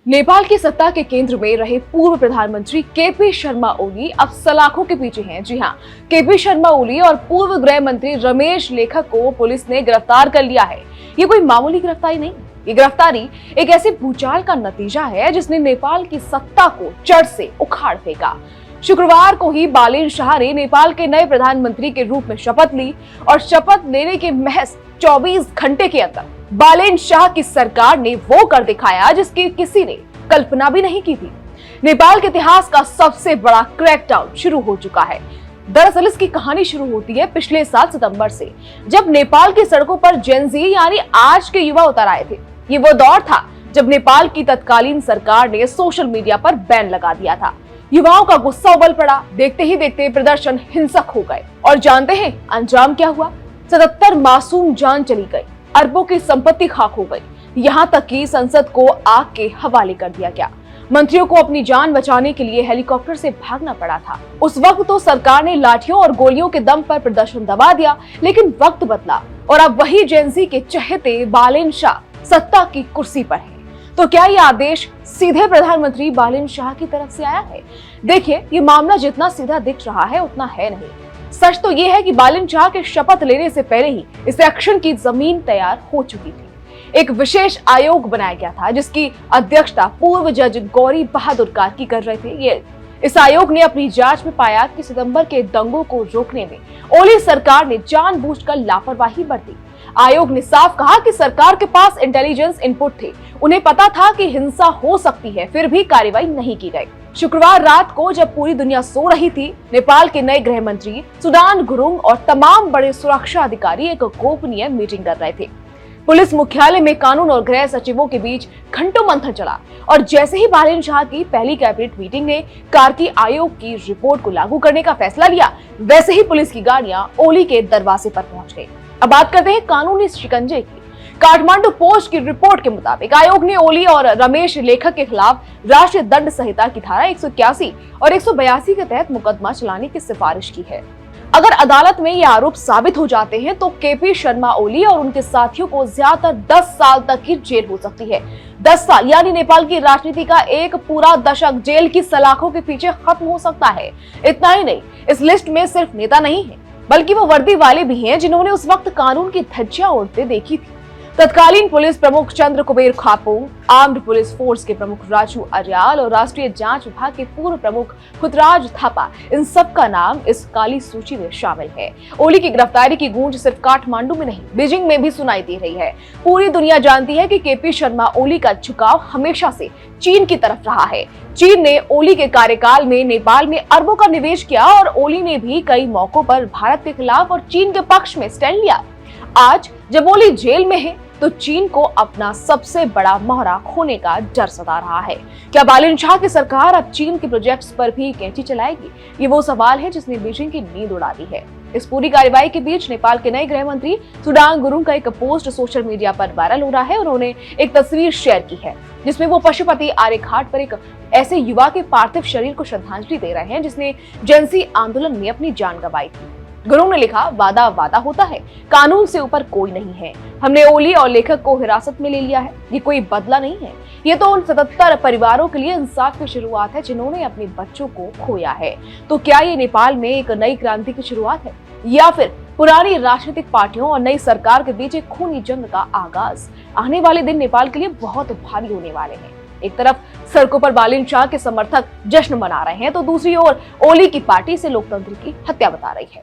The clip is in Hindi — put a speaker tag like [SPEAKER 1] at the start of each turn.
[SPEAKER 1] नेपाल की सत्ता के केंद्र में रहे पूर्व प्रधानमंत्री केपी शर्मा ओली अब सलाखों के पीछे हैं। जी हां, केपी शर्मा ओली और पूर्व गृह मंत्री रमेश लेखक को पुलिस ने गिरफ्तार कर लिया है। ये कोई मामूली गिरफ्तारी नहीं, ये गिरफ्तारी एक ऐसे भूचाल का नतीजा है जिसने नेपाल की सत्ता को जड़ से उखाड़ फेंका। शुक्रवार को ही बालेन शाह ने नेपाल के नए प्रधानमंत्री के रूप में शपथ ली और शपथ लेने के महज 24 घंटे के अंदर बालेन शाह की सरकार ने वो कर दिखाया जिसकी किसी ने कल्पना भी नहीं की थी। नेपाल के इतिहास का सबसे बड़ा क्रैकडाउन शुरू हो चुका है। दरअसल इसकी कहानी शुरू होती है पिछले साल सितंबर से, जब नेपाल की सड़कों पर जेन ज़ी यानी आज के युवा उतर आए थे। ये वो दौर था जब नेपाल की तत्कालीन सरकार ने सोशल मीडिया पर बैन लगा दिया था। युवाओं का गुस्सा उबल पड़ा, देखते ही देखते प्रदर्शन हिंसक हो गए और जानते हैं अंजाम क्या हुआ? 77 मासूम जान चली गई, अरबों की संपत्ति खाक हो गई, यहाँ तक कि संसद को आग के हवाले कर दिया गया। मंत्रियों को अपनी जान बचाने के लिए हेलीकॉप्टर से भागना पड़ा था। उस वक्त तो सरकार ने लाठियों और गोलियों के दम पर प्रदर्शन दबा दिया, लेकिन वक्त बदला और अब वही जेन ज़ी के चहेते बालेन शाह सत्ता की कुर्सी पर है। तो क्या ये आदेश सीधे प्रधानमंत्री बालेन शाह की तरफ से आया है? देखिए, ये मामला जितना सीधा दिख रहा है उतना है नहीं। सच तो ये है कि बालेन शाह के शपथ लेने से पहले ही इस एक्शन की जमीन तैयार हो चुकी थी। एक विशेष आयोग बनाया गया था जिसकी अध्यक्षता पूर्व जज गौरी बहादुर कार्की कर रहे थे। इस आयोग ने अपनी जांच में पाया कि सितंबर के दंगों को रोकने में ओली सरकार ने जानबूझकर लापरवाही बरती। आयोग ने साफ कहा कि सरकार के पास इंटेलिजेंस इनपुट थे, उन्हें पता था कि हिंसा हो सकती है, फिर भी कार्रवाई नहीं की गई। शुक्रवार रात को जब पूरी दुनिया सो रही थी, नेपाल के नए गृह मंत्री सुडान गुरुङ और तमाम बड़े सुरक्षा अधिकारी एक गोपनीय मीटिंग कर रहे थे। पुलिस मुख्यालय में कानून और गृह सचिवों के बीच घंटों मंथन चला और जैसे ही बालेन शाह की पहली कैबिनेट मीटिंग ने कार्की आयोग की रिपोर्ट को लागू करने का फैसला लिया, वैसे ही पुलिस की गाड़ियां ओली के दरवाजे पर पहुंच गई। अब बात करते हैं कानूनी शिकंजे की। काठमांडू पोस्ट की रिपोर्ट के मुताबिक आयोग ने ओली और रमेश लेखक के खिलाफ राष्ट्रीय दंड संहिता की धारा 181 और 182 के तहत मुकदमा चलाने की सिफारिश की है। अगर अदालत में ये आरोप साबित हो जाते हैं तो केपी शर्मा ओली और उनके साथियों को ज्यादातर 10 साल तक की जेल हो सकती है। 10 साल यानी नेपाल की राजनीति का एक पूरा दशक जेल की सलाखों के पीछे खत्म हो सकता है। इतना ही नहीं, इस लिस्ट में सिर्फ नेता नहीं है, बल्कि वो वर्दी वाले भी हैं जिन्होंने उस वक्त कानून की धज्जियां उड़ते देखी थी। तत्कालीन पुलिस प्रमुख चंद्र कुबेर खापोंग, आर्म्ड पुलिस फोर्स के प्रमुख राजू अर्याल और राष्ट्रीय जांच विभाग के पूर्व प्रमुख खुतराज थापा, इन सब का नाम इस काली सूची में शामिल है। ओली की गिरफ्तारी की गूंज सिर्फ काठमांडू में नहीं, बीजिंग में भी सुनाई दे रही है। पूरी दुनिया जानती है कि केपी शर्मा ओली का झुकाव हमेशा से चीन की तरफ रहा है। चीन ने ओली के कार्यकाल में नेपाल में अरबों का निवेश किया और ओली ने भी कई मौकों पर भारत के खिलाफ और चीन के पक्ष में स्टैंड लिया। आज जब ओली जेल में है तो चीन को अपना सबसे बड़ा मोहरा खोने का डर सता रहा है। क्या बालेन शाह की सरकार अब चीन के प्रोजेक्ट्स पर भी कैंची चलाएगी? ये वो सवाल है जिसने बीजिंग की नींद उड़ा दी है। इस पूरी कार्रवाई के बीच नेपाल के नए गृह मंत्री सुडान गुरुङ का एक पोस्ट सोशल मीडिया पर वायरल हो रहा है। उन्होंने एक तस्वीर शेयर की है जिसमें वो पशुपति आर्यघाट पर एक ऐसे युवा के पार्थिव शरीर को श्रद्धांजलि दे रहे हैं जिसने जेन ज़ी आंदोलन में अपनी जान गंवाई थी। गुरुङ ने लिखा, वादा वादा होता है, कानून से ऊपर कोई नहीं है। हमने ओली और लेखक को हिरासत में ले लिया है, ये कोई बदला नहीं है। ये तो उन 77 परिवारों के लिए इंसाफ की शुरुआत है जिन्होंने अपने बच्चों को खोया है। तो क्या ये नेपाल में एक नई क्रांति की शुरुआत है या फिर पुरानी राजनीतिक पार्टियों और नई सरकार के बीच एक खूनी जंग का आगाज? आने वाले दिन नेपाल के लिए बहुत भारी होने वाले हैं। एक तरफ सड़कों पर बालेन शाह के समर्थक जश्न मना रहे हैं तो दूसरी ओर ओली की पार्टी से लोकतंत्र की हत्या बता रही है।